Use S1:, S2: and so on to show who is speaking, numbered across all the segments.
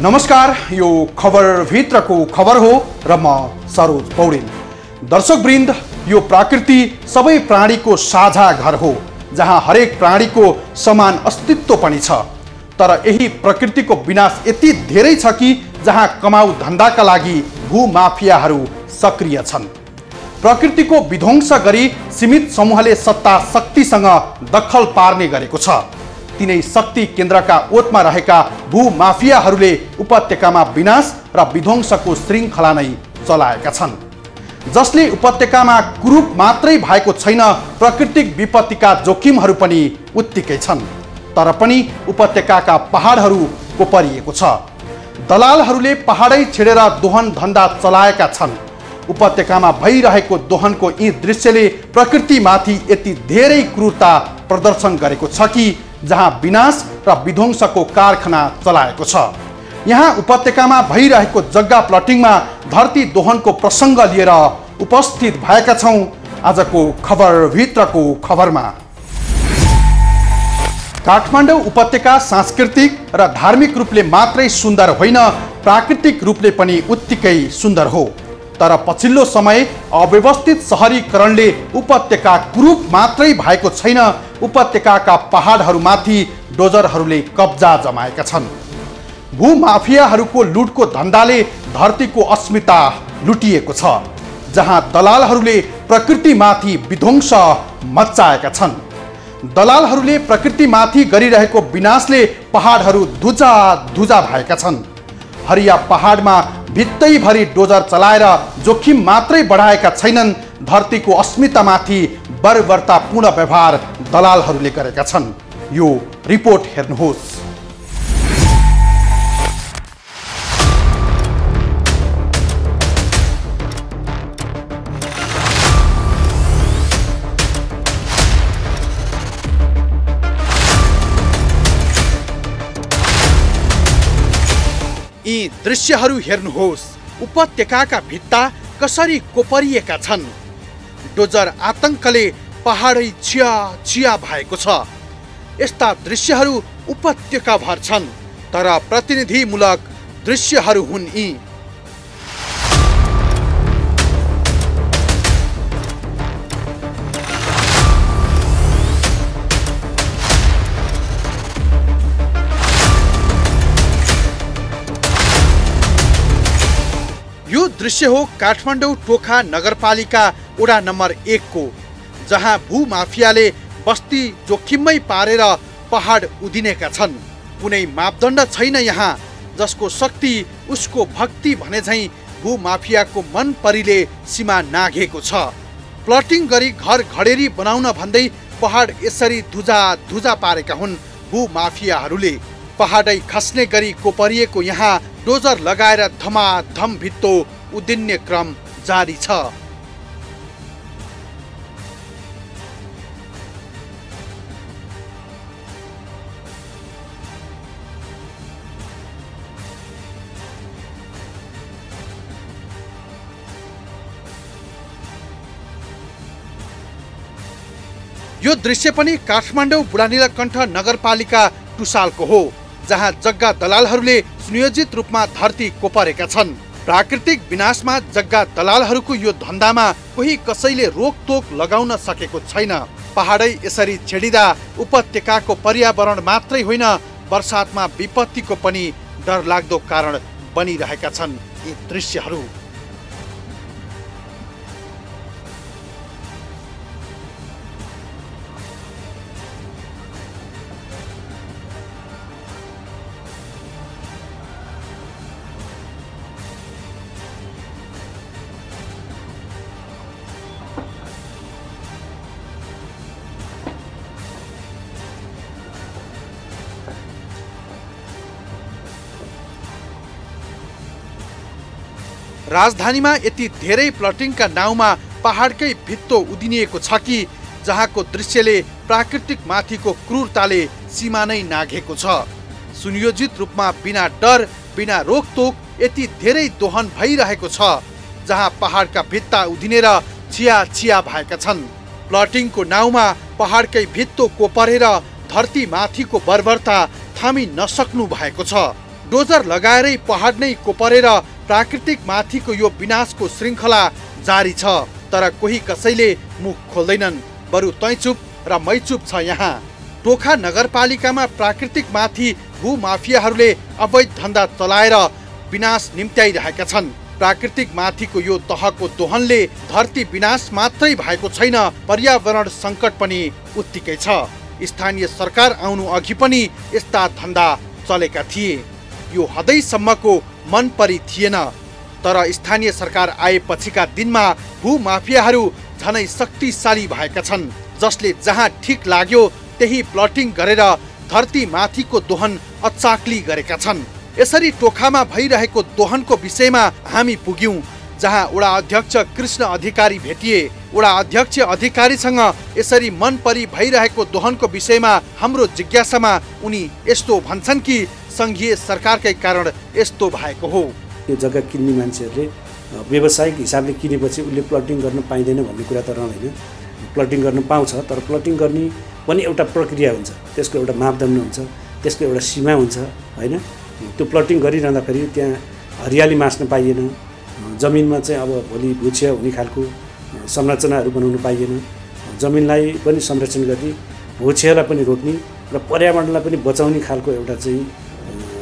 S1: नमस्कार, यो खबर भित्रको खबर हो र म सरोज पौडेल। दर्शकवृन्द, यो प्रकृति सबै प्राणीको साझा घर हो जहाँ हरेक प्राणीको समान अस्तित्व पनि छ। तर यही प्रकृतिको विनाश यति धेरै छ कि जहाँ कमाउ धन्दाका लागि भूमाफियाहरू सक्रिय छन्। प्रकृतिको विध्वंस गरी सीमित समूहले सत्ता शक्तिसँग दखल पार्ने गरेको छ। तिनै शक्ति केन्द्रका ओतमा रहेका भूमाफियाहरूले उपत्यकामा विनाश र विध्वंसको श्रृङ्खला नै चलाएका छन्, जसले उपत्यकामा कुरूप मात्रै भएको छैन, प्राकृतिक विपत्तिका जोखिमहरू पनि उत्तिकै छन्। तर पनि उपत्यकाका पहाडहरू कोपरिएको छ। दलालहरूले पहाडै छेडेर दोहन धन्दा चलाएका छन्। उपत्यकामा भइरहेको दोहनको यी दृश्यले प्रकृतिमाथि यति धेरै क्रूरता प्रदर्शन गरेको छ कि जहाँ विनाश र विध्वंसको कारखाना चलाएको छ। यहाँ उपत्यकामा भइरहेको जग्गा प्लटिङमा धरती दोहनको प्रसङ्ग लिएर उपस्थित भएका छौँ आजको खबर भित्रको खबरमा। काठमाडौँ उपत्यका सांस्कृतिक र धार्मिक रूपले मात्रै सुन्दर होइन, प्राकृतिक रूपले पनि उत्तिकै सुन्दर हो। तर पछिल्लो समय अव्यवस्थित शहरीकरणले उपत्यका कुरूप मात्रै भएको छैन, उपत्यकाका पहाडहरूमाथि डोजरहरूले कब्जा जमाएका छन्। भूमाफियाहरूको लुटको धन्दाले धरतीको अस्मिता लुटिएको छ, जहाँ दलालहरूले प्रकृतिमाथि विध्वंस मच्चाएका छन्। दलालहरूले प्रकृतिमाथि गरिरहेको विनाशले पहाडहरू धुजा भएका छन्। हरिया पहाडमा भित्तैभरि डोजर चलाएर जोखिम मात्रै बढाएका छैनन्, धरतीको अस्मितामाथि बर्बरतापूर्ण व्यवहार दलालहरूले गरेका छन्। यो रिपोर्ट हेर्नुहोस्। यी दृश्यहरू हेर्नुहोस्। उपत्यकाका भित्ता कसरी कोपरिएका छन्। डोजर आतंकले पहाडै छिया भएको छ। यस्ता दृश्यहरू उपत्यकाभर छन्, तर प्रतिनिधिमूलक दृश्यहरू हुन् यी। यो दृश्य हो काठमाडौँ टोखा नगरपालिका वडा नम्बर 1 को, जहाँ भूमाफियाले बस्ती जोखिममै पारेर पहाड उदिनेका छन्। कुनै मापदण्ड छैन यहाँ, जसको शक्ति उसको भक्ति भने झैँ भूमाफियाको मन परिले सीमा नाघेको छ। प्लटिङ गरी घर घडेरी बनाउन भन्दै पहाड यसरी धुजा पारेका हुन् भूमाफियाहरूले। पहाडै खस्ने गरी कोपरिएको यहाँ डोजर लगाएर धमाधम भित्तो उदिन्ने क्रम जारी छ। यो दृश्य पनि काठमाडौँ बुढानीलकण्ठ नगरपालिका टुसालको हो, जहाँ जग्गा दलालहरूले सुनियोजित रूपमा धरती कोपरेका छन्। प्राकृतिक विनाशमा जग्गा दलालहरूको यो धन्दामा कोही कसैले रोकटोक लगाउन सकेको छैन। पहाडै यसरी छेडिँदा उपत्यकाको पर्यावरण मात्रै होइन, वर्षातमा विपत्तिको पनि डरलाग्दो कारण बनिरहेका छन् यी दृश्यहरू। राजधानीमा यति धेरै प्लटिङका नाउँमा पहाडकै भित्तो उदिनिएको छ कि जहाँको दृश्यले प्राकृतिक माथिको क्रूरताले सीमा नै नाघेको छ। सुनियोजित रूपमा बिना डर बिना रोकटोक यति धेरै दोहन भइरहेको छ, जहाँ पहाडका भित्ता उदिनेर छिया भएका छन्। प्लटिङको नाउँमा पहाडकै भित्तो कोपरेर धरती माथिको बर्बरता थामी नसक्नु भएको छ। डोजर लगाएरै पहाड नै कोपरेर प्राकृतिक माथिको यो विनाशको श्रृङ्खला जारी छ। तर कोही कसैले मुख खोल्दैनन्, बरु तै चुप र मै चुप छ यहाँ। टोखा नगरपालिकामा प्राकृतिक माथि भूमाफियाहरूले अवैध धन्दा चलाएर विनाश निम्त्याइरहेका छन्। प्राकृतिक माथिको यो तहको दोहनले धरती विनाश मात्रै भएको छैन, पर्यावरण सङ्कट पनि उत्तिकै छ। स्थानीय सरकार आउनु अघि पनि यस्ता धन्दा चलेका थिए। यो हदैसम्मको मन परी थिएन। तर स्थानीय सरकार आएपछिका दिनमा भूमाफियाहरू झनै शक्तिशाली भएका छन्, जसले जहाँ ठिक लाग्यो त्यही प्लटिङ गरेर धरती माथिको दोहन अचाक्ली गरेका छन्। यसरी टोखामा भइरहेको दोहनको विषयमा हामी पुग्यौं, जहाँ वडा अध्यक्ष कृष्ण अधिकारी भेटिए। वडा अध्यक्ष अधिकारीसँग यसरी मन परी भइरहेको दोहनको विषयमा हाम्रो जिज्ञासामा उनी यस्तो भन्छन् कि संघीय सरकारकै कारण यस्तो भएको हो।
S2: यो जग्गा किन्ने मान्छेहरूले व्यावसायिक हिसाबले किनेपछि उसले प्लटिङ गर्न पाइँदैन भन्ने कुरा त रहँदैन। प्लटिङ गर्न पाउँछ, तर प्लटिङ गर्ने पनि एउटा प्रक्रिया हुन्छ, त्यसको एउटा मापदण्ड हुन्छ, त्यसको एउटा सीमा हुन्छ हैन। त्यो प्लटिङ गरिरहँदाखेरि त्यहाँ हरियाली मास्न पाइएन, जमिनमा चाहिँ अब भोलि भुछिया हुने खालको संरचनाहरू बनाउनु पाइएन, जमिनलाई पनि संरक्षण गर्ने, भुछियालाई पनि रोक्ने र पर्यावरणलाई पनि बचाउने खालको एउटा चाहिँ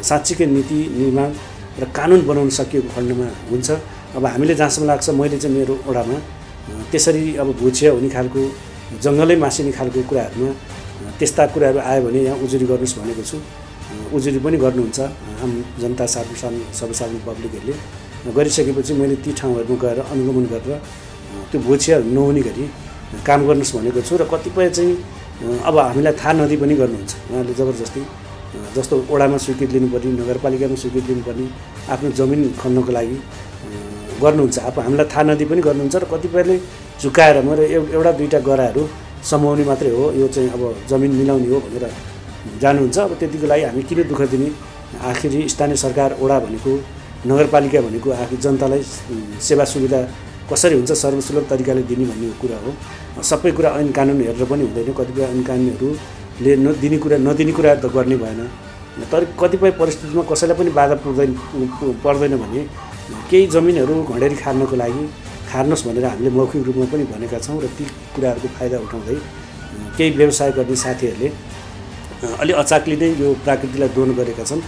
S2: साँच्चीकै नीति निर्माण र कानुन बनाउन सकिएको खण्डमा हुन्छ। अब हामीले जहाँसम्म लाग्छ, मैले चाहिँ मेरो वडामा त्यसरी अब भुछिया हुने खालको जङ्गलै मासिने खालको कुराहरूमा त्यस्ता कुराहरू आयो भने यहाँ उजुरी गर्नुहोस् भनेको छु। उजुरी पनि गर्नुहुन्छ आम जनता सर्वसाधारण पब्लिकहरूले। गरिसकेपछि मैले ती ठाउँहरूमा गएर अनुगमन गरेर त्यो भुछिया नहुने गरी काम गर्नुहोस् भनेको छु। र कतिपय चाहिँ अब हामीलाई थाहा नदिई पनि गर्नुहुन्छ उहाँहरूले जबरजस्ती, जस्तो वडामा स्वीकृति लिनुपर्ने, नगरपालिकामा स्वीकृति लिनुपर्ने, आफ्नो जमिन खन्नको लागि गर्नुहुन्छ। अब हामीलाई थाहा नदिई पनि गर्नुहुन्छ र कतिपयले झुकाएर मेरो एउटा दुईवटा गराहरू समाउने मात्रै हो, यो चाहिँ अब जमिन मिलाउने हो भनेर जानुहुन्छ। अब त्यतिको लागि हामी किन दुःख दिने? आखिरी स्थानीय सरकार, वडा भनेको, नगरपालिका भनेको आखिर जनतालाई सेवा सुविधा कसरी हुन्छ सर्वसुलभ तरिकाले दिने भन्ने कुरा हो। सबै कुरा ऐन कानुन हेरेर पनि हुँदैन, कतिपय ऐन कानुनहरूले नदिने कुरा नदिने कुरा त गर्ने भएन। तर कतिपय परिस्थितिमा कसैलाई पनि बाधा पर्दैन भने केही जमिनहरू घडेरी खार्नको लागि खार्नुहोस् भनेर हामीले मौखिक रूपमा पनि भनेका छौँ। र ती कुराहरूको फाइदा उठाउँदै केही व्यवसाय गर्ने साथीहरूले अलि अचाक्ली नै यो प्राकृतिलाई दोहन गरेका छन्।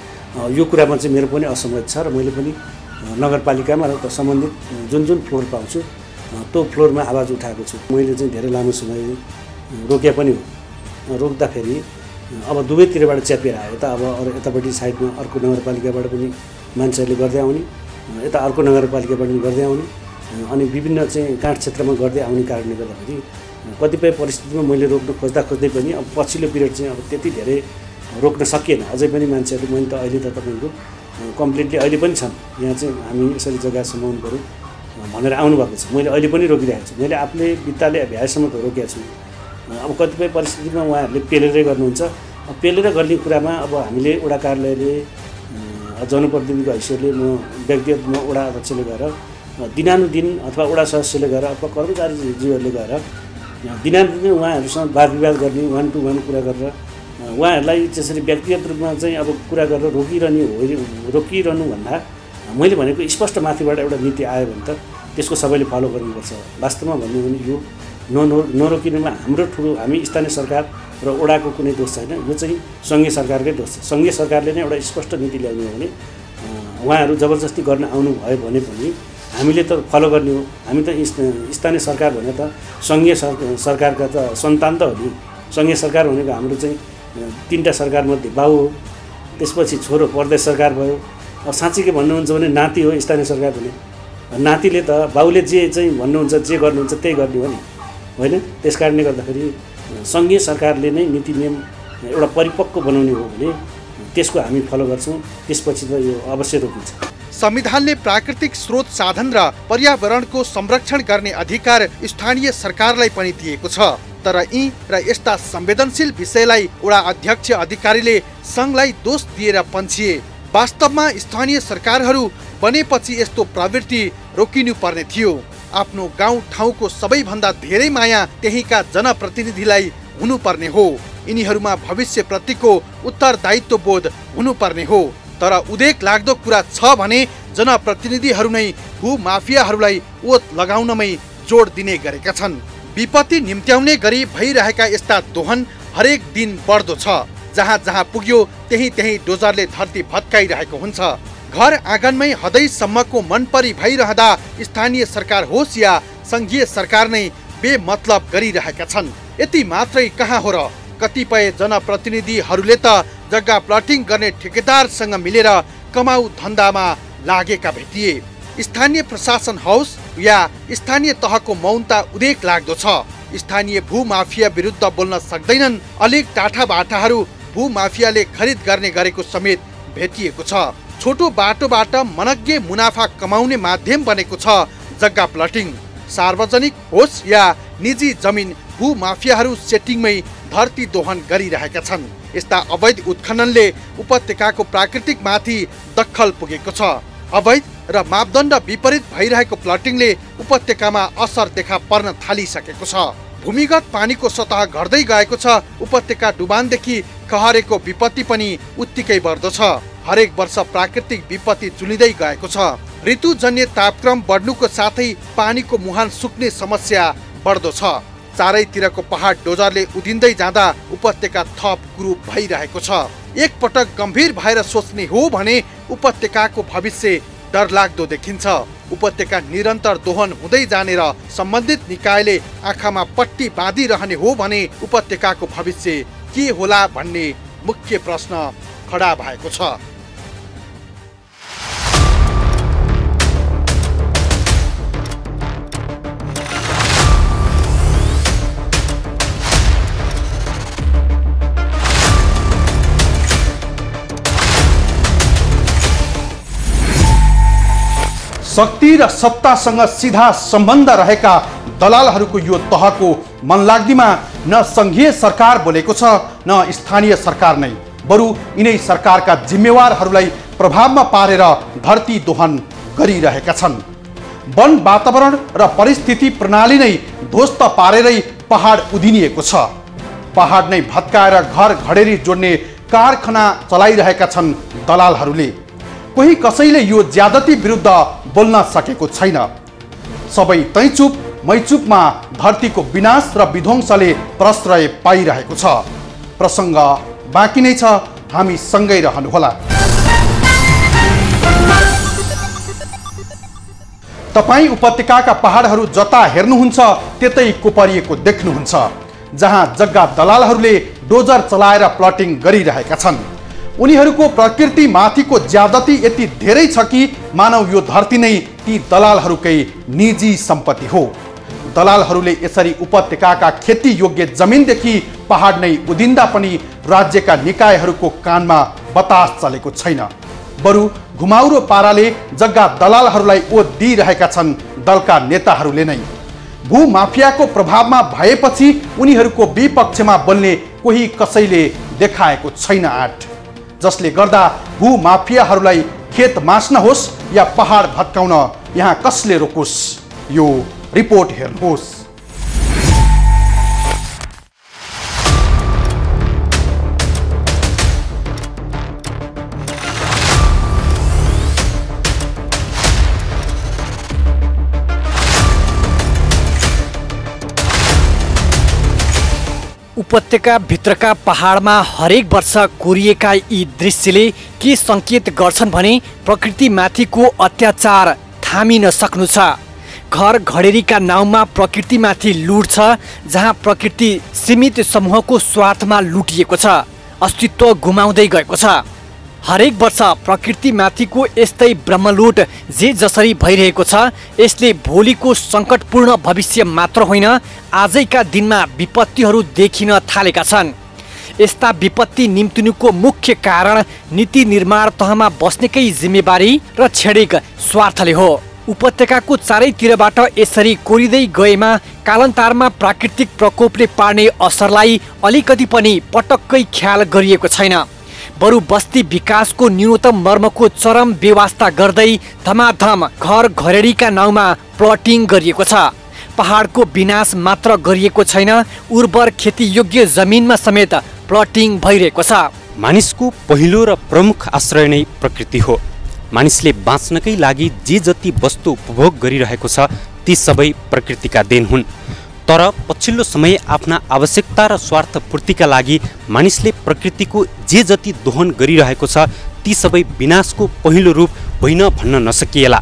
S2: यो कुरामा चाहिँ मेरो पनि असहमत छ र मैले पनि नगरपालिकामा र सम्बन्धित जुन फ्लोर पाउँछु त्यो फ्लोरमा आवाज उठाएको छु। मैले चाहिँ धेरै लामो समय रोक्या पनि हो। रोक्दाखेरि अब दुवैतिरबाट च्यापेर आयो त। अब यतापट्टि साइडमा अर्को नगरपालिकाबाट पनि मान्छेहरूले गर्दै आउने, यता अर्को नगरपालिकाबाट पनि गर्दै आउने, अनि विभिन्न चाहिँ काठ क्षेत्रमा गर्दै आउने कारणले गर्दाखेरि कतिपय परिस्थितिमा मैले रोक्न खोज्दै पनि अब पछिल्लो पिरियड चाहिँ अब त्यति धेरै रोक्न सकिएन। अझै पनि मान्छेहरूले मैले त अहिले त तपाईँको कम्प्लिटली अहिले पनि छन् यहाँ चाहिँ हामी यसरी जग्गा समाउनु पऱ्यो भनेर आउनुभएको छ। मैले अहिले पनि रोकिरहेको छु। मैले आफूले बित्ताले भ्याएसम्म त रोकेको छु। अब कतिपय परिस्थितिमा उहाँहरूले पेलेरै गर्नुहुन्छ। पेलेर गर्ने कुरामा अब हामीले वडा कार्यालयले, जनप्रतिनिधिको हैसियतले, म व्यक्तिगत म वडा अध्यक्षले गएर दिनानुदिन अथवा वडा सदस्यले गएर अथवा कर्मचारीज्यूहरूले गएर दिनानुदिन उहाँहरूसँग वाद विवाद गर्ने, 1 to 1 कुरा गरेर उहाँहरूलाई त्यसरी व्यक्तिगत रूपमा चाहिँ अब कुरा गरेर रोकिरहनु भन्दा मैले भनेको स्पष्ट माथिबाट एउटा नीति आयो भने त त्यसको सबैले फलो गर्नुपर्छ। वास्तवमा भन्नु भने यो नरोकिनुमा हाम्रो ठुलो हामी स्थानीय सरकार र वडाको कुनै दोष छैन, यो चाहिँ सङ्घीय सरकारकै दोष छ। सङ्घीय सरकारले नै एउटा स्पष्ट नीति ल्याउने हो भने उहाँहरू जबरजस्ती गर्न आउनुभयो भने पनि हामीले त फलो गर्ने हो। हामी त स्थानीय सरकार भने त सङ्घीय सरकारका त सन्तान त हो नि। सङ्घीय सरकार भनेको हाम्रो चाहिँ 3टा सरकारमध्ये बाउ हो, त्यसपछि छोरो प्रदेश सरकार भयो। अब साँच्चीकै भन्नुहुन्छ भने नाति हो स्थानीय सरकार भने। नातिले त बाउले जे चाहिँ भन्नुहुन्छ, जे गर्नुहुन्छ त्यही गर्ने हो नि, होइन? त्यस कारणले गर्दाखेरि सङ्घीय सरकारले नै नीति नियम एउटा परिपक्व बनाउने हो भने त्यसको हामी फलो गर्छौँ। त्यसपछि त यो अवश्य रोकिन्छ।
S1: संविधानले प्राकृतिक स्रोत साधन र पर्यावरणको संरक्षण गर्ने अधिकार स्थानीय सरकारलाई पनि दिएको छ। तर यी र यस्ता संवेदनशील विषयलाई वडा अध्यक्ष अधिकारीले संघलाई दोष दिएर पन्छिए। वास्तवमा स्थानीय सरकारहरू बनेपछि यस्तो प्रवृत्ति रोकिनु पर्ने थियो। आफ्नो गाउँ ठाउँको सबैभन्दा धेरै माया त्यहीका जनप्रतिनिधिलाई हुनुपर्ने हो। यिनीहरूमा भविष्यप्रतिको उत्तरदायित्व बोध हुनुपर्ने हो। तर उदेक लाग्दो कुरा छ भने जनप्रतिनिधिहरू नै भूमाफियाहरूलाई ओत लगाउनमै जोड दिने गरेका छन्। विपत्ति निम्त्याउने गरी भइरहेका यस्ता दोहन हरेक दिन बढ्दो छ। जहाँ जहाँ पुग्यो त्यही त्यही डोजरले धरती भत्काइरहेको हुन्छ। घर आँगनमै हदैसम्मको मनपरी भइरहँदा स्थानीय सरकार होस् या संघीय सरकार नै बेमतलब गरिरहेका छन्। यति मात्रै कहाँ हो र, कतिपय जनप्रतिनिधिहरूले त जग्गा प्लटिङ गर्ने ठेकेदारसँग मिलेर कमाउ धन्दामा लागेका भेटिए। स्थानीय प्रशासन होस् या स्थानीय तहको मौनता उदेक लाग्दो छ। स्थानीय भूमाफिया विरुद्ध बोल्न सक्दैनन्। अलिक टाठाबाटाहरू भूमाफियाले खरिद गर्ने गरेको समेत भेटिएको छ। छोटो बाटोबाट मनग्गे मुनाफा कमाउने माध्यम बनेको छ जग्गा प्लटिङ। सार्वजनिक होस् या निजी जमिन भूमाफियाहरू सेटिङमै धरती दोहन गरिरहेका छन्। यस्ता अवैध उत्खननले उपत्यकाको प्राकृतिक माथि दखल पुगेको छ। अवैध र मापदण्ड विपरीत भइरहेको प्लटिङले उपत्यकामा असर देखा पर्न थालिसकेको छ। भूमिगत पानीको सतह घट्दै गएको छ। उपत्यका डुबानदेखि कहरेको विपत्ति पनि उत्तिकै बढ्दो छ। हरेक वर्ष प्राकृतिक विपत्ति चुलिँदै गएको छ। ऋतुजन्य तापक्रम बढ्नुको साथै पानीको मुहान सुक्ने समस्या बढ्दो छ। चारैतिरको पहाड डोजरले उधिँदै जाँदा उपत्यका थप कुरूप भइरहेको छ। एकपटक गम्भीर भएर सोच्ने हो भने उपत्यकाको भविष्य डरलाग्दो देखिन्छ। उपत्यका निरन्तर दोहन हुँदै जाने र सम्बन्धित निकायले आँखामा पट्टी बाँधिरहने हो भने उपत्यकाको भविष्य के होला भन्ने मुख्य प्रश्न खडा भएको छ। शक्ति र सत्तासँग सिधा सम्बन्ध रहेका दलालहरूको यो तहको मनलाग्दीमा न संघीय सरकार बोलेको छ न स्थानीय सरकार नै, बरु यिनै सरकारका जिम्मेवारहरूलाई प्रभावमा पारेर धरती दोहन गरिरहेका छन्। वन वातावरण र परिस्थिति प्रणाली नै ध्वस्त पारेरै पहाड उधिनिएको छ। पहाड नै भत्काएर घर घडेरी जोड्ने कारखाना चलाइरहेका छन् दलालहरूले। कोही कसैले यो ज्यादती विरुद्ध बोल्न सकेको छैन। सबै तैचुप मैचुपमा धरतीको विनाश र विध्वंसले प्रश्रय पाइरहेको छ। प्रसङ्ग बाँकी नै छ, हामी सँगै रहनुहोला। तपाईँ उपत्यकाका पहाडहरू जता हेर्नुहुन्छ त्यतै कोपरिएको देख्नुहुन्छ। जहाँ जग्गा दलालहरूले डोजर चलाएर प्लटिङ गरिरहेका छन्। उनीहरूको प्रकृति माथिको ज्यादती यति धेरै छ कि मानव यो धरती नै ती दलालहरूकै निजी सम्पत्ति हो। दलालहरूले यसरी उपत्यकाका खेती योग्य जमिनदेखि पहाड नै उधिन्दा पनि राज्यका निकायहरूको कानमा बतास चलेको छैन। बरु घुमाउरो पाराले जग्गा दलालहरूलाई ओत दिइरहेका छन् दलका नेताहरूले नै। भूमाफियाको प्रभावमा भएपछि उनीहरूको विपक्षमा बोल्ने कोही कसैले देखाएको छैन आँट, जसले गर्दा भूमाफियाहरूलाई खेत मास्न होस् या पहाड भत्काउन यहाँ कसले रोकोस्। यो रिपोर्ट हेर्नुहोस्।
S3: उपत्यका भित्रका पहाडमा हरेक वर्ष कोरिएका यी दृश्यले के सङ्केत गर्छन् भने प्रकृतिमाथिको अत्याचार थामिन सक्नु छ। घर घडेरीका नाउँमा प्रकृतिमाथि लुट छ, जहाँ प्रकृति सीमित समूहको स्वार्थमा लुटिएको छ, अस्तित्व गुमाउँदै गएको छ। हरेक वर्ष प्रकृतिमाथिको यस्तै ब्रह्मलुट जे जसरी भइरहेको छ, यसले भोलिको सङ्कटपूर्ण भविष्य मात्र होइन, आजैका दिनमा विपत्तिहरू देखिन थालेका छन्। यस्ता विपत्ति निम्तिनुको मुख्य कारण नीति निर्माण तहमा बस्नेकै जिम्मेवारी र छेडेक स्वार्थले हो। उपत्यकाको चारैतिरबाट यसरी कोरिँदै गएमा कालान्तरमा प्राकृतिक प्रकोपले पार्ने असरलाई अलिकति पनि पटक्कै ख्याल गरिएको छैन। बरु बस्ती विकासको न्यूनतम मर्मको चरम बेवास्ता गर्दै धमाधम घर घरेडीका नाउँमा प्लटिङ गरिएको छ। पहाडको विनाश मात्र गरिएको छैन, उर्वर खेतीयोग्य जमिनमा समेत प्लटिङ भइरहेको छ।
S4: मानिसको पहिलो र प्रमुख आश्रय नै प्रकृति हो। मानिसले बाँच्नकै लागि जे जति वस्तु उपभोग गरिरहेको छ ती सबै प्रकृतिका देन हुन्। तर पछिल्लो समय आफ्ना आवश्यकता र स्वार्थ पूर्तिका लागि मानिसले प्रकृतिको जे जति दोहन गरिरहेको छ ती सबै विनाशको पहिलो रूप होइन भन्न नसकिएला।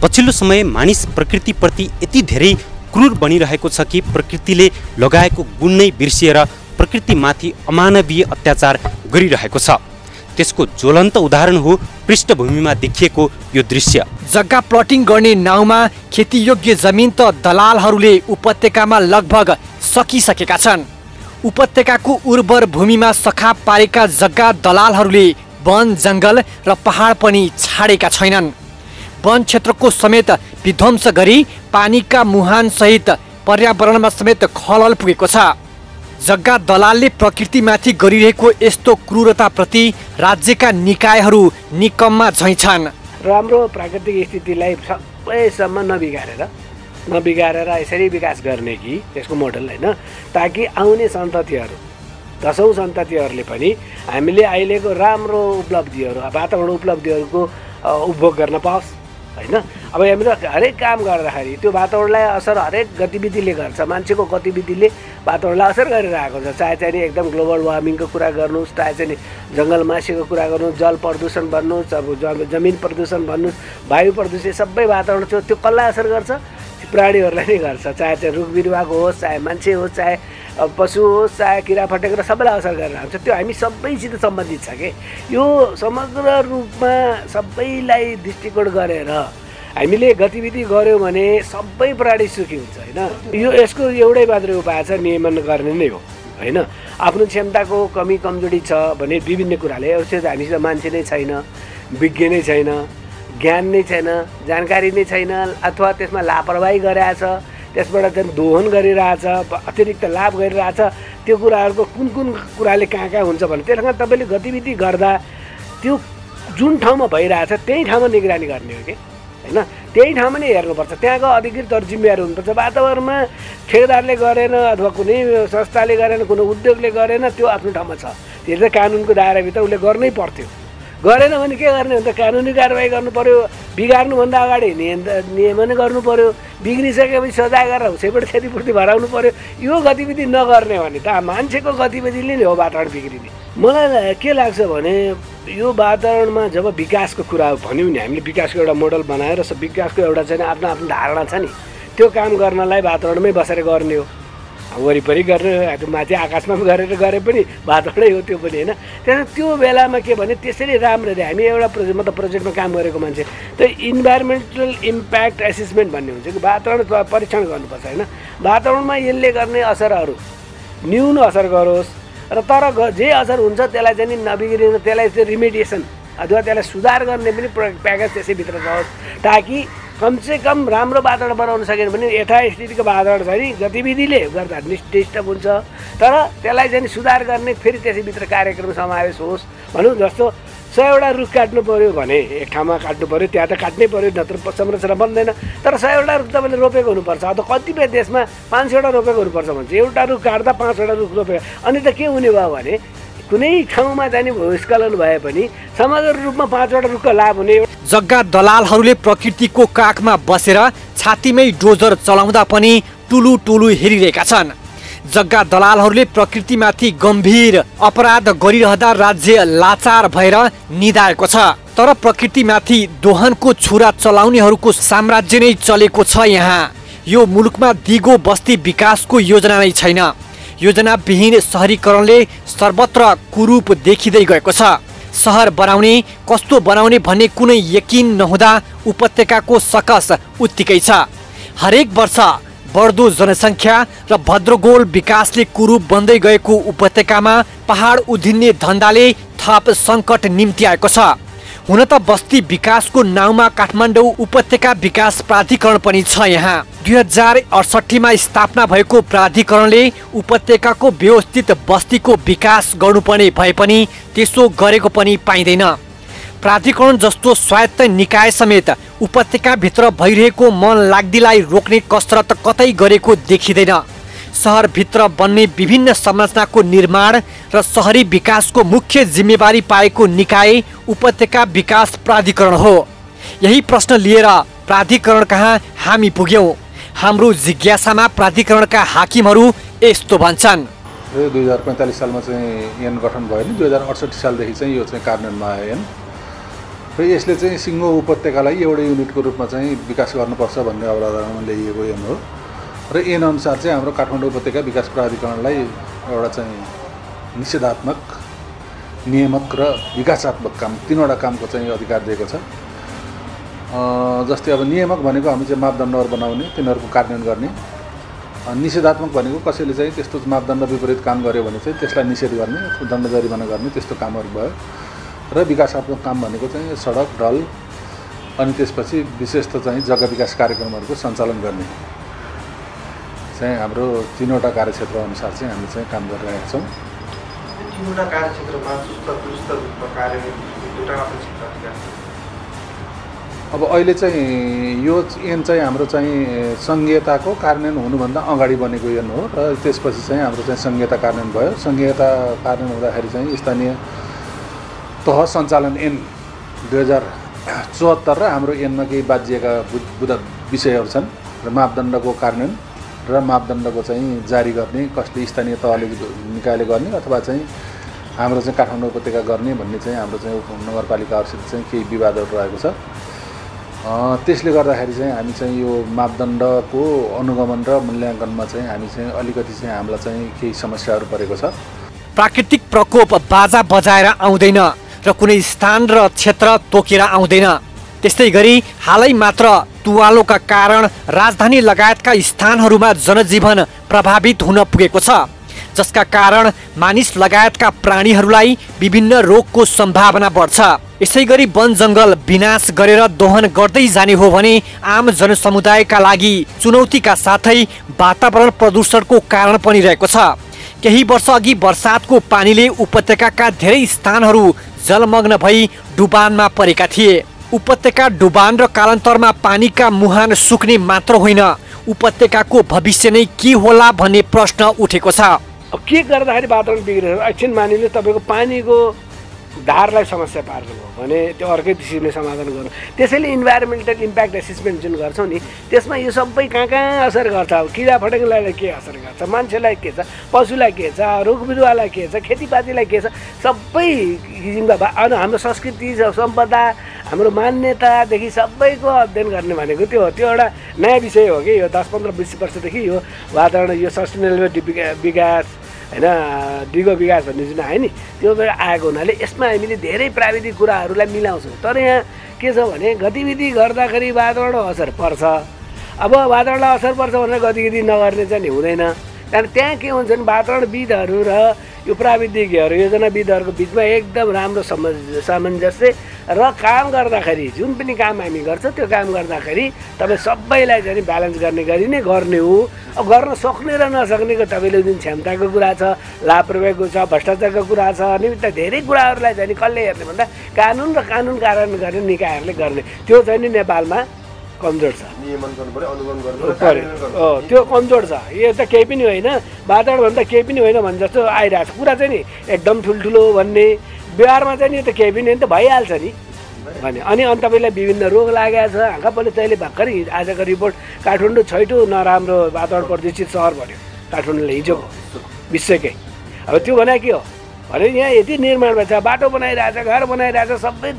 S4: पछिल्लो समय मानिस प्रकृतिप्रति यति धेरै क्रूर बनिरहेको छ कि प्रकृतिले लगाएको गुण नै बिर्सिएर प्रकृतिमाथि अमानवीय अत्याचार गरिरहेको छ। त्यसको ज्वलन्त उदाहरण हो पृष्ठभूमिमा देखिएको यो दृश्य।
S3: जग्गा प्लटिङ गर्ने नाउँमा खेतीयोग्य जमिन त दलालहरूले उपत्यकामा लगभग सकिसकेका छन्। उपत्यकाको उर्वर भूमिमा सखाप पारेका जग्गा दलालहरूले वन जङ्गल र पहाड पनि छाडेका छैनन्। वन क्षेत्रको समेत विध्वंस गरी पानीका मुहानसहित पर्यावरणमा समेत खलल पुगेको छ। जग्गा दलालले प्रकृतिमाथि गरिरहेको यस्तो क्रूरताप्रति राज्यका निकायहरू निकम्मा झैँ छन्।
S2: राम्रो प्राकृतिक स्थितिलाई सबैसम्म नबिगारेर यसरी विकास गर्ने कि त्यसको मोडल होइन, ताकि आउने सन्ततिहरू 10औं सन्ततिहरूले पनि हामीले अहिलेको राम्रो उपलब्धिहरू वातावरण उपलब्धिहरूको उपभोग गर्न पाओस् होइन। अब हामीले हरेक काम गर्दाखेरि त्यो वातावरणलाई असर हरेक गतिविधिले गर्छ। मान्छेको गतिविधिले वातावरणलाई असर गरिरहेको छ। चाहे चाहिँ एकदम ग्लोबल वार्मिङको कुरा गर्नुहोस्, चाहे चाहिँ जङ्गल मासेको कुरा गर्नुहोस्, जल प्रदूषण भन्नुहोस्, अब जमिन प्रदूषण भन्नुहोस्, वायु प्रदूषण, सबै वातावरण त्यो कसलाई असर गर्छ? प्राणीहरूलाई नै गर्छ। चाहे चाहिँ रुख बिरुवाको होस्, चाहे मान्छे होस्, चाहे पशु होस्, चाहे किरा फटेको, सबैलाई असर गरेर आउँछ। त्यो हामी सबैसित सम्बन्धित छ कि यो समग्र रूपमा सबैलाई दृष्टिकोण गरेर हामीले गतिविधि गऱ्यौँ भने सबै प्राणी सुखी हुन्छ होइन। यो यसको एउटै मात्रै उपाय छ, नियमन गर्ने नै हो होइन। आफ्नो क्षमताको कमी कमजोरी छ भने विभिन्न कुराले हामीसँग मान्छे नै छैन, विज्ञ नै छैन, ज्ञान नै छैन, जानकारी नै छैन, अथवा त्यसमा लापरवाही गरिरहेछ, त्यसबाट चाहिँ दोहन गरिरहेछ, अतिरिक्त लाभ गरिरहेछ। त्यो कुराहरूको कुन कुन कुराले कहाँ हुन्छ भने त्यससँग तपाईँले गतिविधि गर्दा त्यो जुन ठाउँमा भइरहेछ त्यही ठाउँमा निगरानी गर्ने हो कि होइन। त्यही ठाउँमा नै हेर्नुपर्छ, त्यहाँको अधिकृतहरू जिम्मेवार हुनुपर्छ। वातावरणमा ठेकेदारले गरेन अथवा कुनै संस्थाले गरेन, कुनै उद्योगले गरेन, त्यो आफ्नो ठाउँमा छ, त्यो चाहिँ कानुनको दायराभित्र उसले गर्नै पर्थ्यो। गरेन भने के गर्ने भने त कानुनी कारवाही गर्नु पर्यो। बिगार्नुभन्दा अगाडि नियमन गर्नु पर्यो। बिग्रिसकेपछि सजाय गरेर उसैबाट क्षतिपूर्ति भराउनु पर्यो। यो गतिविधि नगर्ने भने त मान्छेको गतिविधिले नै हो वातावरण बिग्रिने। मलाई के लाग्छ भने यो वातावरणमा जब विकासको कुरा भन्यौँ नि, हामीले विकासको एउटा मोडल बनाएर विकासको एउटा चाहिँ आफ्नो आफ्नो धारणा छ नि, त्यो काम गर्नलाई वातावरणमै बसेर गर्ने हो। वरिपरि गरेर माथि आकाशमा गरेर गरे पनि वातावरणै हो त्यो पनि होइन। त्यहाँदेखि त्यो बेलामा के भने त्यसरी राम्ररी हामी एउटा म त प्रोजेक्टमा काम गरेको मान्छे, त्यो इन्भाइरोमेन्टल इम्प्याक्ट एसेसमेन्ट भन्ने हुन्छ कि वातावरण परीक्षण गर्नुपर्छ होइन। वातावरणमा यसले गर्ने असरहरू न्यून असर गरोस् र तर जे असर हुन्छ त्यसलाई चाहिँ नबिग्रिनु, त्यसलाई चाहिँ रिमेडिएसन अथवा त्यसलाई सुधार गर्ने पनि प्याकेज त्यसैभित्र रहोस्, ताकि कमसेकम राम्रो वातावरण बनाउन सकेन भने यथास्थितिको वातावरण छ नि गतिविधिले गर्दा डिस्टर्ब हुन्छ। तर त्यसलाई चाहिँ सुधार गर्ने फेरि त्यसैभित्र कार्यक्रम समावेश होस्। भनौँ जस्तो 100वटा रुख काट्नु पऱ्यो भने एक ठाउँमा काट्नु पऱ्यो, त्यहाँ त काट्नै पऱ्यो, नत्र संरचना बन्दैन। तर 100वटा रुख तपाईँले रोपेको हुनुपर्छ। अथवा कतिपय देशमा 500वटा रोपेको हुनुपर्छ भन्छ। एउटा रुख काट्दा 5वटा रुख रोपेको, अनि त के हुने भयो भने कुनै ठाउँमा जाने भूस्खलन भए पनि समग्र रूपमा 5वटा रुखको लाभ हुने।
S3: जग्गा दलालहरूले प्रकृतिको काखमा बसेर छातीमै डोजर चलाउँदा पनि टुलु हेरिरहेका छन्। जग्गा दलालहरूले प्रकृतिमाथि गम्भीर अपराध गरिरहँदा राज्य लाचार भएर निदाएको छ। तर प्रकृतिमाथि दोहनको छुरा चलाउनेहरूको साम्राज्य नै चलेको छ। यहाँ यो मुलुकमा दिगो बस्ती विकासको योजना नै छैन। योजनाविहीन सहरीकरणले सर्वत्र कुरूप देखिँदै गएको छ। सहर बनाउने, कस्तो बनाउने भन्ने कुनै यकिन नहुँदा उपत्यकाको सकस उत्तिकै छ। हरेक वर्ष बढ्दो जनसङ्ख्या र भद्रगोल विकासले कुरूप बन्दै गएको उपत्यकामा पहाड उधिन्ने धन्दाले थप सङ्कट निम्ति आएको छ। हुन त बस्ती विकासको नाउँमा काठमाडौँ उपत्यका विकास प्राधिकरण पनि छ। यहाँ 2068मा स्थापना भएको प्राधिकरणले उपत्यकाको व्यवस्थित बस्तीको विकास गर्नुपर्ने भए पनि त्यसो गरेको पनि पाइँदैन। प्राधिकरण जस्तो स्वायत्त निकाय समेत उपत्यकाभित्र भइरहेको मन लाग्दीलाई रोक्ने कसरत कतै गरेको देखिँदैन। सहरभित्र बन्ने विभिन्न संरचनाको निर्माण र सहरी विकासको मुख्य जिम्मेवारी पाएको निकाय उपत्यका विकास प्राधिकरण हो। यही प्रश्न लिएर प्राधिकरण कहाँ हामी पुग्यौँ। हाम्रो जिज्ञासामा प्राधिकरणका हाकिमहरू यस्तो भन्छन्।
S5: 2045 सालमा चाहिँ ऐन गठन भयो नि, 2068 सालदेखि चाहिँ यो चाहिँ कार्यान्वयनमा आयो ऐन। र यसले चाहिँ सिङ्गो उपत्यकालाई एउटै युनिटको रूपमा चाहिँ विकास गर्नुपर्छ भन्ने अवधारणामा ल्याइएको ऐन हो। र ऐन अनुसार चाहिँ हाम्रो काठमाडौँ उपत्यका विकास प्राधिकरणलाई एउटा चाहिँ निषेधात्मक, नियामक र विकासात्मक काम, तीनवटा कामको चाहिँ अधिकार दिएको छ। जस्तै अब नियामक भनेको हामी चाहिँ मापदण्डहरू बनाउने, तिनीहरूको कार्यान्वयन गर्ने। निषेधात्मक भनेको कसैले चाहिँ त्यस्तो मापदण्ड विपरीत काम गर्यो भने चाहिँ त्यसलाई निषेध गर्ने, दण्ड जरिवाना गर्ने, त्यस्तो कामहरू भयो। र विकासात्मक काम भनेको चाहिँ सडक, ढल अनि त्यसपछि विशेषतः चाहिँ जग्गा विकास कार्यक्रमहरूको सञ्चालन गर्ने चाहिँ हाम्रो तीनवटा कार्यक्षेत्र अनुसार चाहिँ हामी चाहिँ काम गरिरहेका छौँ।
S6: तीनवटा कार्यक्षेत्रमा दुरुस्त रूपमा कार्यान्वयन
S5: अब अहिले चाहिँ यो ऐन चाहिँ हाम्रो चाहिँ संघीयताको कार्यान्वयन हुनुभन्दा अगाडि बनेको ऐन हो। र त्यसपछि चाहिँ हाम्रो चाहिँ संघीयता कार्यान्वयन भयो। संघीयता कार्यान्वयन हुँदाखेरि चाहिँ स्थानीय तह सञ्चालन ऐन 2074 र हाम्रो ऐनमा केही बाजिएका विषयहरू छन्। र मापदण्डको कार्यान्वयन र मापदण्डको चाहिँ जारी गर्ने कसले स्थानीय तहले निकायले गर्ने अथवा चाहिँ हाम्रो चाहिँ काठमाडौँ उपत्यका गर्ने भन्ने चाहिँ हाम्रो चाहिँ नगरपालिकाहरूसित चाहिँ केही विवादहरू रहेको छ। त्यसले गर्दाखेरि चाहिँ हामी चाहिँ यो मापदण्डको अनुगमन र मूल्याङ्कनमा चाहिँ हामी चाहिँ अलिकति चाहिँ हामीलाई चाहिँ केही समस्याहरू परेको छ।
S3: प्राकृतिक प्रकोप बाजा बजाएर आउँदैन र कुनै स्थान र क्षेत्र तोकेर आउँदैन। त्यस्तै गरी हालै मात्र तुवालोका कारण राजधानी लगायतका स्थानहरूमा जनजीवन प्रभावित हुन पुगेको छ, जसका कारण मानिस लगायतका प्राणीहरूलाई विभिन्न रोगको सम्भावना बढ्छ। यसै गरी वन जङ्गल विनाश गरेर दोहन गर्दै जाने हो भने आम जनसमुदायका लागि चुनौतीका साथै वातावरण प्रदूषणको कारण पनि रहेको छ। केही वर्ष अघि बर्सातको पानीले उपत्यकाका धेरै स्थानहरू जलमग्न भई डुबानमा परेका थिए। उपत्यका डुबान र कालान्तरमा पानीका मुहान सुक्ने मात्र होइन, उपत्यकाको भविष्य नै के होला भन्ने प्रश्न उठेको छ।
S7: अब के गर्दाखेरि वातावरण बिग्रेर एकछिन मानिले तपाईँको पानीको धारलाई समस्या पार्नुभयो भने त्यो अर्कै किसिमले समाधान गर्नु। त्यसैले इन्भाइरोमेन्टल इम्प्याक्ट एसेसमेन्ट जुन गर्छौँ नि त्यसमा यो सबै कहाँ कहाँ असर गर्छ, अब किरा फटेङ्ग्रालाई के असर गर्छ, मान्छेलाई के छ, पशुलाई के छ, रुख बिरुवालाई के छ, खेतीपातीलाई के छ, सबै किसिमका हाम्रो संस्कृति सम्पदा हाम्रो मान्यतादेखि सबैको अध्ययन गर्ने भनेको त्यो हो। त्यो एउटा नयाँ विषय हो कि यो 10-15-20 वर्षदेखि यो वातावरण यो सस्टेनेबल विकास होइन दिगो विकास भन्ने जुन आयो नि त्यो आएको हुनाले यसमा हामीले धेरै प्राविधिक कुराहरूलाई मिलाउँछौँ। तर यहाँ के छ भने गतिविधि गर्दाखेरि वातावरण असर पर्छ। अब वातावरणलाई असर पर्छ भनेर गतिविधि नगर्ने चाहिँ हुँदैन। कारण त्यहाँ के हुन्छ भने वातावरणविदहरू र यो प्राविधिकहरू योजनाविदहरूको बिचमा एकदम राम्रो सामञ्जस्य र काम गर्दाखेरि जुन पनि काम हामी गर्छ त्यो काम गर्दाखेरि तपाईँ सबैलाई चाहिँ ब्यालेन्स गर्ने गरी नै गर्ने हो। अब गर्न सक्ने र नसक्नेको तपाईँले जुन क्षमताको कुरा छ, लापरवाहीको छ, भ्रष्टाचारको कुरा छ, निमित्त धेरै कुराहरूलाई चाहिँ कसले हेर्ने भन्दा कानुन र कानुन कार्यान्वयन गर्ने निकायहरूले गर्ने त्यो चाहिँ नि नेपालमा कमजोर छ।
S6: नियमन गर्नुपर्यो, अनुगमन गर्नुपर्यो,
S7: त्यो कमजोर छ। यो त केही पनि होइन, वातावरण भन्दा केही पनि होइन भने जस्तो आइरहेको छ कुरा चाहिँ नि एकदम ठुल्ठुलो भन्ने बिहारमा चाहिँ नि यो त केही पनि होइन त भइहाल्छ नि भने। अनि तपाईँलाई विभिन्न रोग लागेको छ। हाँकापल्ले तैँले भर्खरै आजको रिपोर्ट काठमाडौँ 6औं नराम्रो वातावरण प्रदूषित सहर भन्यो काठमाडौँले हिजोको विश्वकै। अब त्यो भने के हो भने यहाँ यति निर्माण भएको छ, बाटो बनाइरहेछ, घर बनाइरहेछ, सबै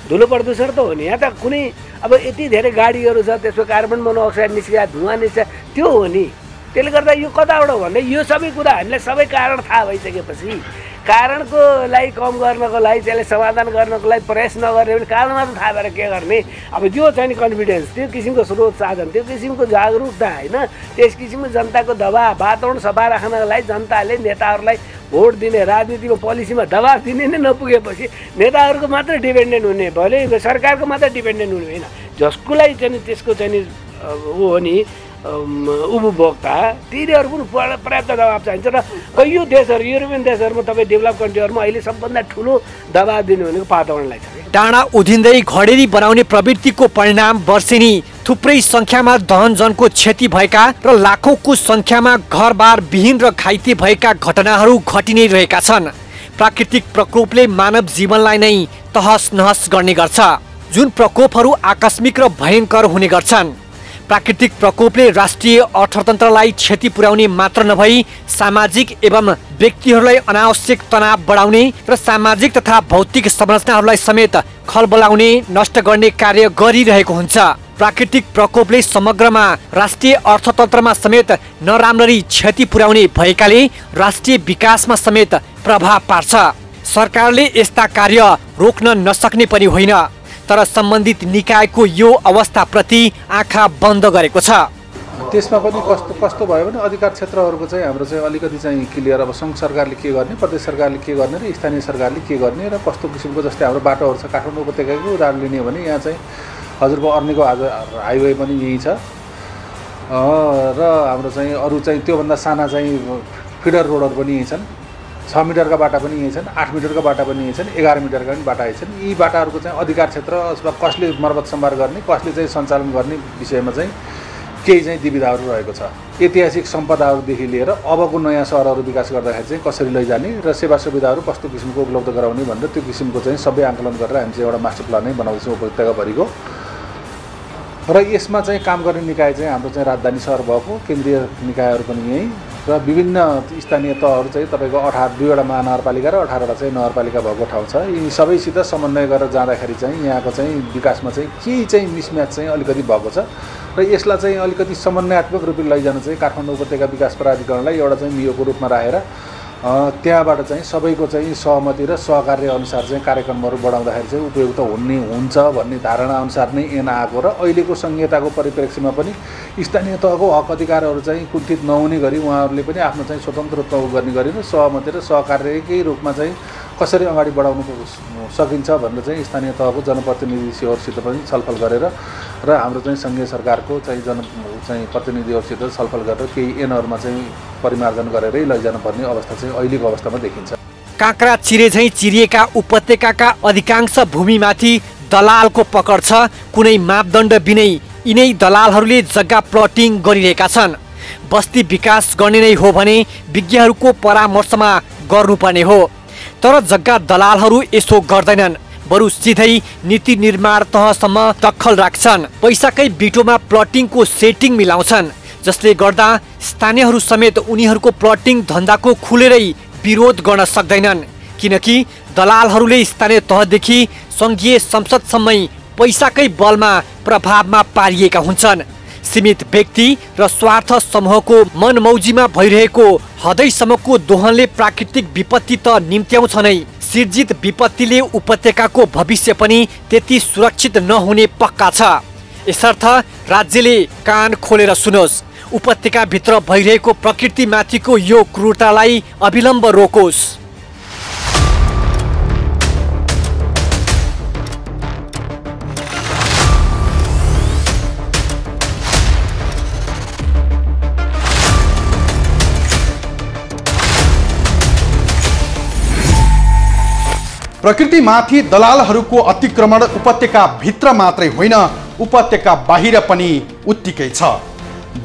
S7: धुलो प्रदूषण त हो नि। यहाँ त कुनै अब यति धेरै गाडीहरू छ, त्यसको कार्बन मोनोअक्साइड निस्किया, धुवा निस्किया, त्यो हो नि। त्यसले गर्दा यो कताबाट हो भन्दा यो सबै कुरा हामीलाई सबै कारण थाहा भइसकेपछि कारणको लागि कम गर्नको लागि त्यसलाई समाधान गर्नको लागि प्रयास नगर्ने भने कारण मात्र थाहा भएर के गर्ने। अब त्यो चाहिँ नि कन्फिडेन्स, त्यो किसिमको स्रोत साधन, त्यो किसिमको जागरुकता होइन, त्यस किसिमको जनताको दबाब, वातावरण सफा राख्नको लागि जनताले नेताहरूलाई भोट दिने, राजनीतिको पोलिसीमा दबाब दिने नै नपुगेपछि नेताहरूको मात्र डिपेन्डेन्ट हुने, भले सरकारको मात्र डिपेन्डेन्ट हुने होइन, जसको लागि चाहिँ त्यसको चाहिँ ऊ हो नि उपभोक्ता तिनीहरू पनि पर्याप्त दबाब चाहिन्छ र कैयौँ देशहरू युरोपियन देशहरूमा तपाईँ डेभलप कन्ट्रीहरूमा अहिले सबभन्दा ठुलो दबाब दिनु भनेको वातावरणलाई छ।
S3: डाँडा उधिँदै घडेरी बनाउने प्रवृत्तिको परिणाम वर्षेनी थुप्रै सङ्ख्यामा धनजनको क्षति भएका र लाखौँको सङ्ख्यामा घरबार विहीन र घाइते भएका घटनाहरू घटि नै रहेका छन्। प्राकृतिक प्रकोपले मानव जीवनलाई नै तहस नहस गर्ने गर्छ, जुन प्रकोपहरू आकस्मिक र भयङ्कर हुने गर्छन्। प्राकृतिक प्रकोपले राष्ट्रिय अर्थतन्त्रलाई क्षति पुर्याउने मात्र नभई सामाजिक एवं व्यक्तिहरूलाई अनावश्यक तनाव बढाउने र सामाजिक तथा भौतिक संरचनाहरूलाई समेत खलबलाउने, नष्ट गर्ने कार्य गरिरहेको हुन्छ। प्राकृतिक प्रकोपले समग्रमा राष्ट्रिय अर्थतन्त्रमा समेत नराम्ररी क्षति पुर्याउने भएकाले राष्ट्रिय विकासमा समेत प्रभाव पार्छ। सरकारले यस्ता कार्य रोक्न नसक्ने पनि होइन, तर सम्बन्धित निकायको यो अवस्थाप्रति आँखा बन्द गरेको छ।
S5: त्यसमा पनि कस्तो भयो भने अधिकार क्षेत्रहरूको चाहिँ हाम्रो चाहिँ अलिकति चाहिँ क्लियर, अब सङ्घ सरकारले के गर्ने, प्रदेश सरकारले के गर्ने र स्थानीय सरकारले के गर्ने र कस्तो किसिमको, जस्तै हाम्रो बाटोहरू छ काठमाडौँ उपत्यकाको उदाहरण लिने हो भने यहाँ चाहिँ हजुरको अर्नीको हाइवे पनि यहीँ छ र हाम्रो चाहिँ अरू चाहिँ त्योभन्दा साना चाहिँ फिडर रोडहरू पनि यहीँ छन्। 6 मिटरका बाटा पनि यहीँ छन्, 8 मिटरका बाटा पनि यहीँ छन्, 11 मिटरका पनि बाटा यहीँ छन्। यी बाटाहरूको चाहिँ अधिकार क्षेत्र अथवा कसले मर्मत सम्भार गर्ने, कसले चाहिँ सञ्चालन गर्ने विषयमा चाहिँ केही चाहिँ दुविधाहरू रहेको छ। ऐतिहासिक सम्पदाहरूदेखि लिएर अबको नयाँ सहरहरू विकास गर्दाखेरि चाहिँ कसरी लैजाने र सेवा सुविधाहरू कस्तो किसिमको उपलब्ध गराउने भनेर त्यो किसिमको चाहिँ सबै आकलन गरेर हामी चाहिँ एउटा मास्टर प्लानै बनाउँछौँ उपत्यकाभरिको। र यसमा चाहिँ काम गर्ने निकाय चाहिँ हाम्रो चाहिँ राजधानी सहर भएको, केन्द्रीय निकायहरू पनि यहीँ र विभिन्न स्थानीय तहहरू चाहिँ तपाईँको 2वटा महानगरपालिका र 18वटा चाहिँ नगरपालिका भएको ठाउँ छ। यी सबैसित समन्वय गरेर जाँदाखेरि चाहिँ यहाँको चाहिँ विकासमा चाहिँ केही चाहिँ मिसम्याच चाहिँ अलिकति भएको छ र यसलाई चाहिँ अलिकति समन्वयात्मक रूपले लैजान चाहिँ काठमाडौँ उपत्यका विकास प्राधिकरणलाई एउटा चाहिँ नियोगको रूपमा राखेर त्यहाँबाट चाहिँ सबैको चाहिँ सहमति र सहकार्य अनुसार चाहिँ कार्यक्रमहरू बढाउँदाखेरि चाहिँ उपयुक्त हुन्छ भन्ने धारणा अनुसार नै ऐन आएको र अहिलेको संहिताको परिप्रेक्ष्यमा पनि स्थानीय तहको हक अधिकारहरू चाहिँ कुण्ठित नहुने गरी उहाँहरूले पनि आफ्नो चाहिँ स्वतन्त्र रूपमा गर्ने गरी र सहमति र सहकार्यकै रूपमा चाहिँ कसरी अगाडि बढाउनु सकिन्छ भनेर चाहिँ स्थानीय तहको जनप्रतिनिधिहरूसित पनि छलफल गरेर र हाम्रो चाहिँ सङ्घीय सरकारको चाहिँ प्रतिनिधिहरूसित छलफल गरेर केही ऐनहरूमा चाहिँ परिमार्जन गरेरै लैजानुपर्ने अवस्था चाहिँ अहिलेको अवस्थामा देखिन्छ।
S3: काँक्रा चिरे झैँ चिरिएका उपत्यकाका अधिकांश भूमिमाथि दलालको पकड छ। कुनै मापदण्ड बिनै यिनै दलालहरूले जग्गा प्लटिङ गरिरहेका छन्। बस्ती विकास गर्ने नै हो भने विज्ञहरूको परामर्शमा गर्नुपर्ने हो, तर जग्गा दलालहरू यसो गर्दैनन्, बरु सिधै नीति निर्माण तहसम्म दखल राख्छन्। पैसाकै बिटोमा प्लटिङको सेटिङ मिलाउँछन्, जसले गर्दा स्थानीयहरू समेत उनीहरूको प्लटिङ धन्दाको खुलेरै विरोध गर्न सक्दैनन्, किनकि दलालहरूले स्थानीय तहदेखि सङ्घीय संसदसम्मै पैसाकै बलमा प्रभावमा पारिएका हुन्छन्। सीमित व्यक्ति र स्वार्थ समूहको मनमौजीमा भइरहेको हदैसम्मको दोहनले प्राकृतिक विपत्ति त निम्त्याउँछ नै, सिर्जित विपत्तिले उपत्यकाको भविष्य पनि त्यति सुरक्षित नहुने पक्का छ। यसर्थ राज्यले कान खोलेर सुनोस्, उपत्यकाभित्र भइरहेको प्रकृतिमाथिको यो क्रूरतालाई अविलम्ब रोकोस्।
S1: प्रकृतिमाथि दलालहरूको अतिक्रमण उपत्यका भित्र मात्रै होइन, उपत्यका बाहिर पनि उत्तिकै छ।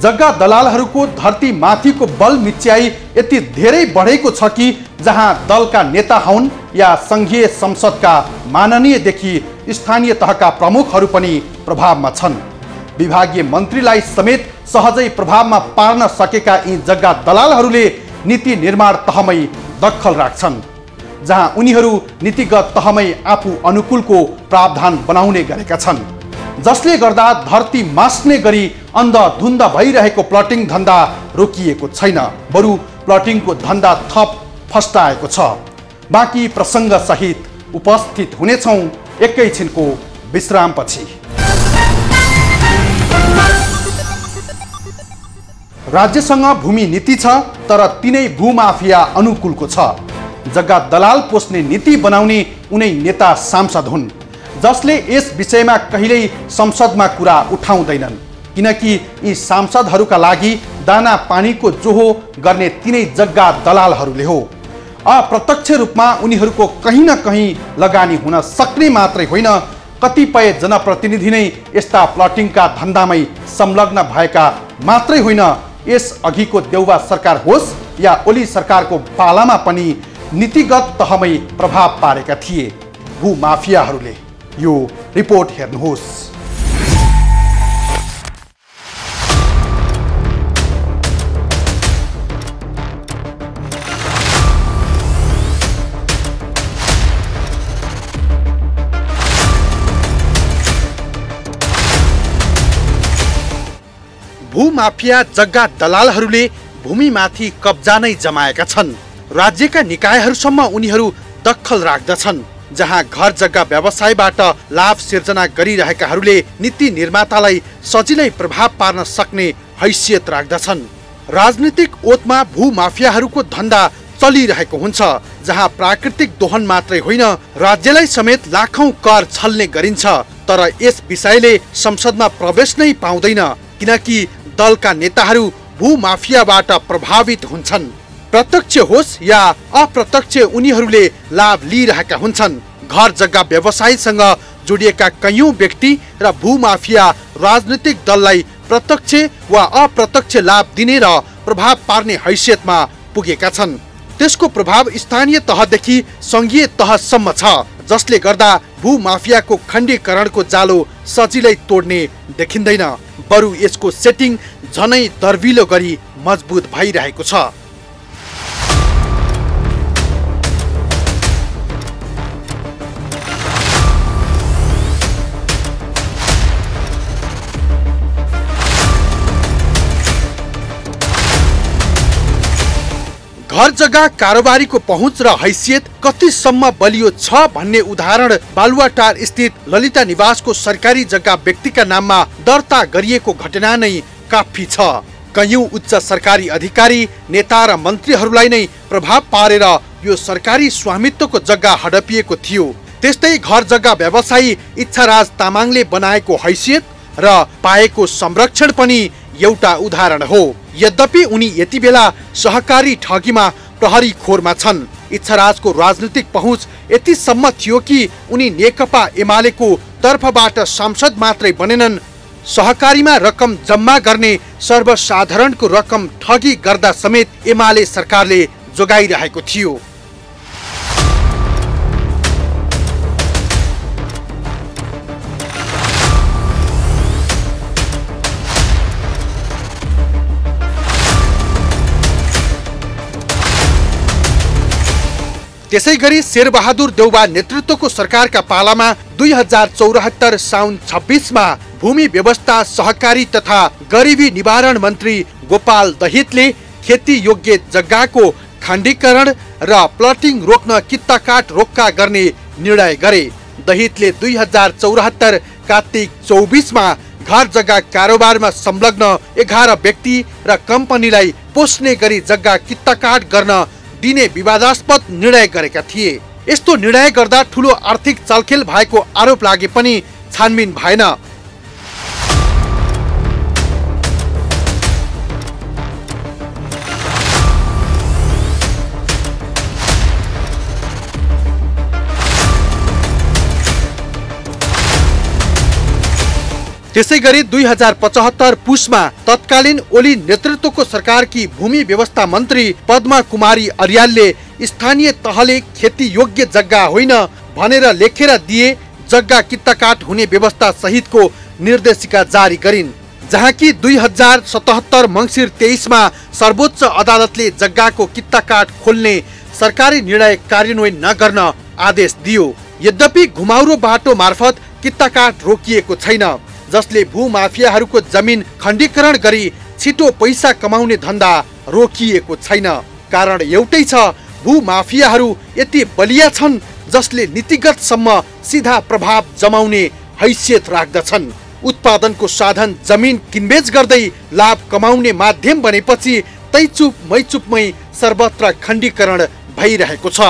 S1: जग्गा दलालहरूको धरती माथिको बल मिच्याई यति धेरै बढेको छ कि जहाँ दलका नेता हुन् या सङ्घीय संसदका माननीयदेखि स्थानीय तहका प्रमुखहरू पनि प्रभावमा छन्। विभागीय मन्त्रीलाई समेत सहजै प्रभावमा पार्न सकेका यी जग्गा दलालहरूले नीति निर्माण तहमै दखल राख्छन्, जहाँ उनीहरू नीतिगत तहमै आफू अनुकूलको प्रावधान बनाउने गरेका छन्, जसले गर्दा धरती मास्ने गरी अन्धधुन्द भइरहेको प्लटिङ धन्दा रोकिएको छैन, बरु प्लटिङको धन्दा थप फस्टाएको छ। बाँकी प्रसङ्ग सहित उपस्थित हुनेछौँ एकैछिनको विश्रामपछि। राज्यसँग भूमि नीति छ, तर तिनै भूमाफिया अनुकूलको छ। जग्गा दलाल पोस्ने नीति बनाउने उनै नेता सांसद हुन्, जसले यस विषयमा कहिल्यै संसदमा कुरा उठाउँदैनन्। किनकि यी सांसदहरूका लागि दाना पानीको जोहो गर्ने तिनै जग्गा दलालहरूले हो। अप्रत्यक्ष रूपमा उनीहरूको कहीँ न कहीँ लगानी हुन सक्ने मात्रै होइन, कतिपय जनप्रतिनिधि नै यस्ता प्लटिङका धन्दामै संलग्न भएका मात्रै होइन, यस अघिको देउबा सरकार होस् या ओली सरकारको पालामा पनि नीतिगत तहमै प्रभाव पारेका थिए भूमाफियाहरूले। यो रिपोर्ट हेर्नुहोस्। भूमाफिया जग्गा दलालहरूले भूमिमाथि कब्जा नै जमाएका छन्। राज्यका निकायहरूसम्म उनीहरू दखल राख्दछन्, जहाँ घर जग्गा व्यवसायबाट लाभ सिर्जना गरिरहेकाहरूले नीति निर्मातालाई सजिलै प्रभाव पार्न सक्ने हैसियत राख्दछन्। राजनीतिक ओतमा भूमाफियाहरूको धन्दा चलिरहेको हुन्छ, जहाँ प्राकृतिक दोहन मात्रै होइन राज्यलाई समेत लाखौं कर छल्ने गरिन्छ। तर यस विषयले संसदमा प्रवेश नै पाउँदैन, किनकि दलका नेताहरू भूमाफियाबाट प्रभावित हुन्छन्। प्रत्यक्ष होस् या अप्रत्यक्ष उनीहरूले लाभ लिइरहेका हुन्छन्। घर जग्गा व्यवसायसँग जोडिएका कैयौं व्यक्ति र भूमाफिया राजनीतिक दललाई प्रत्यक्ष वा अप्रत्यक्ष लाभ दिने र प्रभाव पार्ने हैसियतमा पुगेका छन्। त्यसको प्रभाव स्थानीय तहदेखि संघीय तहसम्म छ, जसले गर्दा भूमाफियाको खण्डीकरणको जालो सजिलै तोड्ने देखिँदैन, बरु यसको सेटिङ झनै दर्विलो गरी मजबुत भइरहेको छ। घर जग्गा कारोबारीको पहुँच र हैसियत कतिसम्म बलियो छ भन्ने उदाहरण बालुवाटार स्थित ललिता निवासको सरकारी जग्गा व्यक्तिका नाममा दर्ता गरिएको घटना नै काफी छ। कैयौं उच्च सरकारी अधिकारी, नेता र मन्त्रीहरूलाई नै प्रभाव पारेर यो सरकारी स्वामित्वको जग्गा हडपिएको थियो। त्यस्तै घर जग्गा व्यवसायी इच्छाराज तामाङले बनाएको हैसियत र पाएको संरक्षण पनि एउटा उदाहरण हो। यद्यपि उनी यति बेला सहकारी ठगीमा प्रहरी खोरमा छन्। इच्छाराजको राजनीतिक पहुँच यतिसम्म थियो कि उनी नेकपा एमालेको तर्फबाट सांसद मात्रै बनेनन्, सहकारीमा रकम जम्मा गर्ने सर्वसाधारणको रकम ठगी गर्दा समेत एमाले सरकारले जोगाइरहेको थियो। त्यसैगरी शेरबहादुर देउबा नेतृत्वको सरकारका पालामा 2074 साउन 26 मा भूमि व्यवस्था, सहकारी तथा गरिबी निवारण मन्त्री गोपाल दहितले खेती योग्य जग्गाको खण्डीकरण र प्लटिङ रोक्न कित्ताकाट रोक्का गर्ने निर्णय गरे। दहितले 2074 कार्तिक 24 मा घर जग्गा कारोबारमा संलग्न 11 व्यक्ति र कम्पनीलाई पोस्ने गरी जग्गा कित्ताकाट गर्न दिने विवादास्पद निर्णय गरेका थिए। यस्तो निर्णय गर्दा ठूलो आर्थिक चलखेल भएको आरोप लागे पनि छानबिन भएन। त्यसैगरी 2075 पुसमा तत्कालीन ओली नेतृत्वको सरकारकी भूमि व्यवस्था मन्त्री पद्मा कुमारी अर्यालले स्थानीय तहले खेती योग्य जग्गा होइन भनेर लेखेर दिए जग्गा कित्ताकाट हुने व्यवस्था सहितको निर्देशिका जारी गरिन्, जहाँ कि 2077 मङ्सिर 23 मा सर्वोच्च अदालतले जग्गाको कित्ताकाट खोल्ने सरकारी निर्णय कार्यान्वयन नगर्न आदेश दियो। यद्यपि घुमाउरो बाटो मार्फत कित्ताकाट रोकिएको छैन, जसले भूमाफियाहरूको जमिन खण्डीकरण गरी छिटो पैसा कमाउने धन्दा रोकिएको छैन। कारण एउटै छ, भूमाफियाहरू यति बलिया छन् जसले नीतिगतसम्म सीधा प्रभाव जमाउने हैसियत राख्दछन्। उत्पादनको साधन जमिन किनबेच गर्दै लाभ कमाउने माध्यम बनेपछि तैचुप मैचुपमै सर्वत्र खण्डीकरण भइरहेको छ।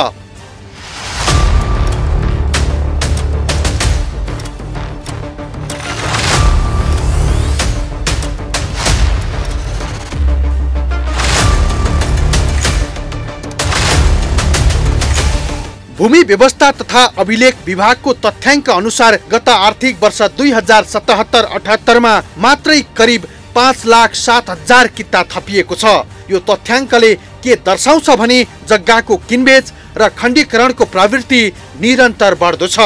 S1: भूमि व्यवस्था तथा अभिलेख विभागको तथ्याङ्क अनुसार गत आर्थिक वर्ष 2077-78 मा मात्रै करिब 5,07,000 किता थपिएको छ। यो तथ्याङ्कले के दर्शाउँछ भने जग्गाको किनबेच र खण्डीकरणको प्रवृत्ति निरन्तर बढ्दो छ।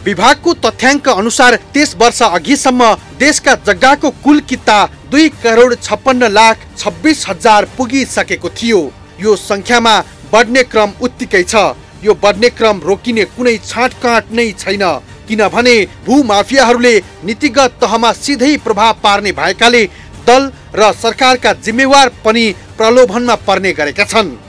S1: विभागको तथ्याङ्क अनुसार 23 वर्ष अघिसम्म देशका जग्गाको कुल किता 2,56,26,000 पुगिसकेको थियो। यो संख्यामा बढ्ने क्रम उत्तिकै छ। यो बढ्ने क्रम रोकिने कुनै छाँटकाँट नै छैन, किनभने भूमाफियाहरूले नीतिगत तहमा सिधै प्रभाव पार्ने भएकाले दल र सरकारका जिम्मेवार पनि प्रलोभनमा पर्ने गरेका छन्।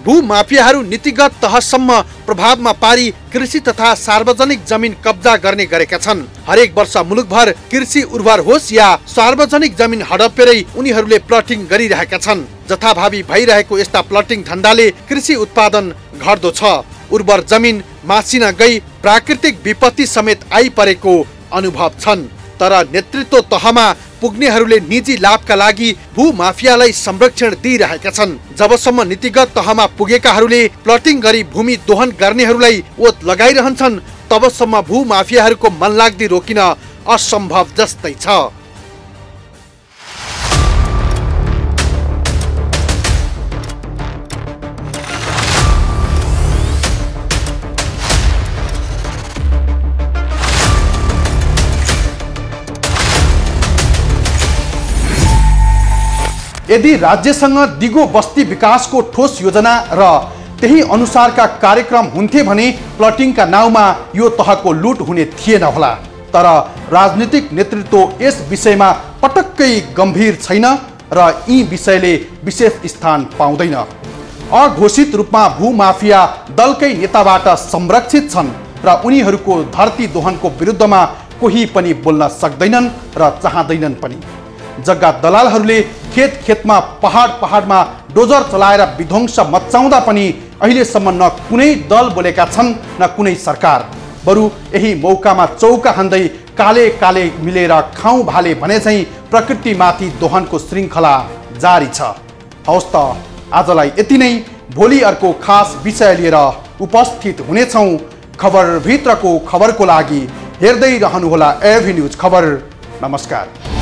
S1: भूमाफियाहरू नीतिगत तहसम्म प्रभावमा पारी कृषि तथा सार्वजनिक जमिन कब्जा गर्ने गरेका छन्। हरेक वर्ष मुलुकभर कृषि उर्वर होस् या सार्वजनिक जमिन हडपेरै उनीहरूले प्लटिङ गरिरहेका छन्। जथाभावी भइरहेको यस्ता प्लटिङ धन्दाले कृषि उत्पादन घट्दो छ। उर्वर जमिन मासिन गई प्राकृतिक विपत्ति समेत आइपरेको अनुभव छन्। तर नेतृत्व तहमा पुग्नेहरूले निजी लाभका लागि भूमाफियालाई संरक्षण दिइरहेका छन्। जबसम्म नीतिगत तहमा पुगेकाहरूले प्लटिङ गरी भूमि दोहन गर्नेहरूलाई ओत लगाइरहन्छन् तबसम्म भूमाफियाहरूको मनलाग्दी रोकिन असम्भव जस्तै छ। यदि राज्यसँग दिगो बस्ती विकासको ठोस योजना र त्यही अनुसारका कार्यक्रम हुन्थे भने प्लटिङका नाउँमा यो तहको लुट हुने थिएन होला। तर राजनीतिक नेतृत्व यस विषयमा पटक्कै गम्भीर छैन र यी विषयले विशेष स्थान पाउँदैन। अघोषित रूपमा भूमाफिया दलकै नेताबाट संरक्षित छन् र उनीहरूको धरती दोहनको विरुद्धमा कोही पनि बोल्न सक्दैनन् र चाहँदैनन् पनि। जग्गा दलालहरूले खेतमा पहाडमा डोजर चलाएर विध्वंस मचाउँदा पनि अहिलेसम्म न कुनै दल बोलेका छन् न कुनै सरकार। बरु यही मौकामा चौका हान्दै काले काले मिलेर खाउँ भाले भने चाहिँ प्रकृतिमाथि दोहनको श्रृङ्खला जारी छ। हवस् त आजलाई यति नै। भोलि अर्को खास विषय लिएर उपस्थित हुनेछौँ। खबरभित्रको खबरको लागि हेर्दै रहनुहोला एभी न्युज खबर। नमस्कार।